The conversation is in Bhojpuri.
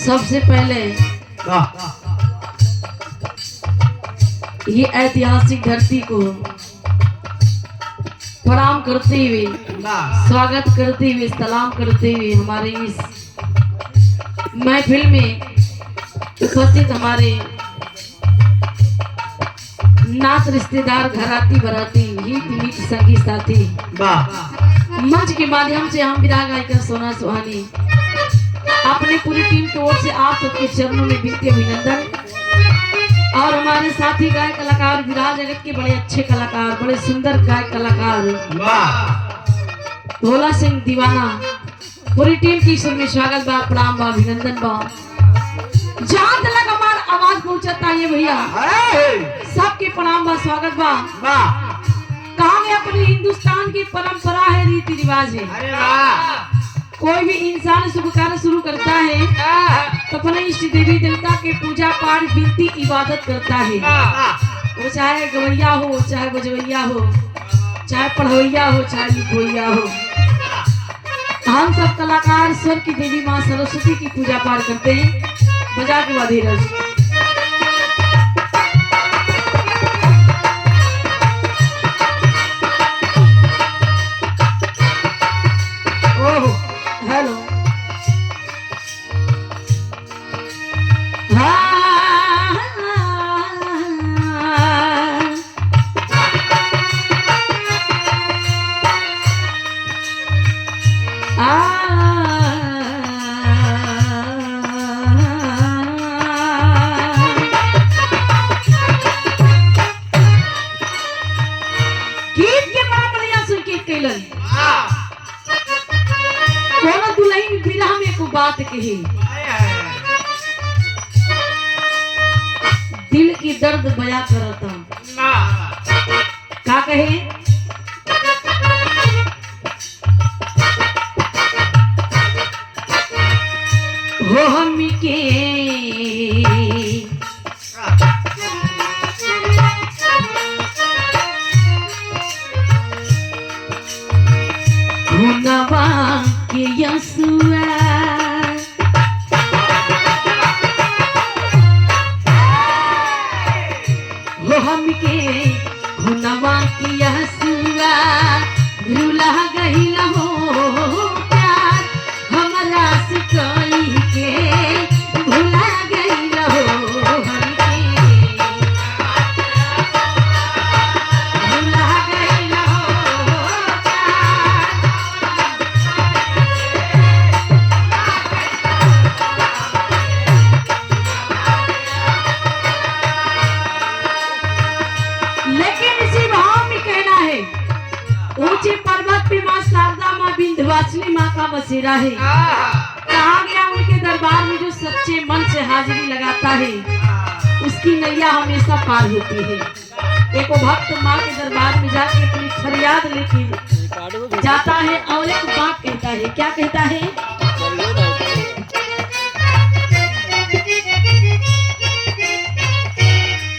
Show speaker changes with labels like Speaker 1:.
Speaker 1: सबसे पहले ये ऐतिहासिक धरती को प्रणाम करते हुए, स्वागत करते हुए, सलाम करते हुए हमारे इस महफिल में उपस्थित हमारे नात रिश्तेदार, घराती बराती, हित मित संगी साथी, मंच के माध्यम से हम विदा गायिका सोना सुहानी अपने पूरी टीम की ओर से आप सबके चरणों में विनती अभिनंदन। और हमारे साथी गायक कलाकार, विराज जगत के बड़े अच्छे कलाकार, बड़े सुंदर गायक कलाकार भोला सिंह दीवाना, पूरी टीम की सुर में स्वागत बा, प्रणाम बा, अभिनंदन बा। जहाँ तक हमारा आवाज पहुंचता है भैया, सबके प्रणाम बा, स्वागत बा। कहा अपने हिंदुस्तान की परंपरा है, रीति रिवाज है। कोई भी इंसान शुभ कार्य शुरू करता है तो अपने इष्ट देवी देवता के पूजा पाठ, विनती, इबादत करता है। वो चाहे गवैया हो, चाहे बजवैया हो, चाहे पढ़वैया हो, चाहे लिखवैया हो। हम सब कलाकार स्वर की देवी माँ सरस्वती की पूजा पाठ करते हैं। बजा के बधीरज हेलो गीत के बड़ा बढ़िया सुन के कैलन कोनो दुल्हन बिरह में को बात कही, दिल की दर्द बया करता का कहे, हो हम के हुनवा के यसुआ हो हमके हुनवा के यसुआ भूला गइल हो प्यार हमरा से कोई के भूला गइल हो हमके भूला गइल हो प्यार। लेकिन इसी भाव में कहना है, ऊंचे पर्वत पे माँ शारदा, माँ विंध्यवासिनी माँ का बसेरा है। कहा गया उनके दरबार में जो सच्चे मन से हाजिरी लगाता है उसकी नैया हमेशा पार होती है। एक भक्त माँ के दरबार में जाके अपनी फरियाद लेके जाता है और एक बात कहता है। क्या कहता है?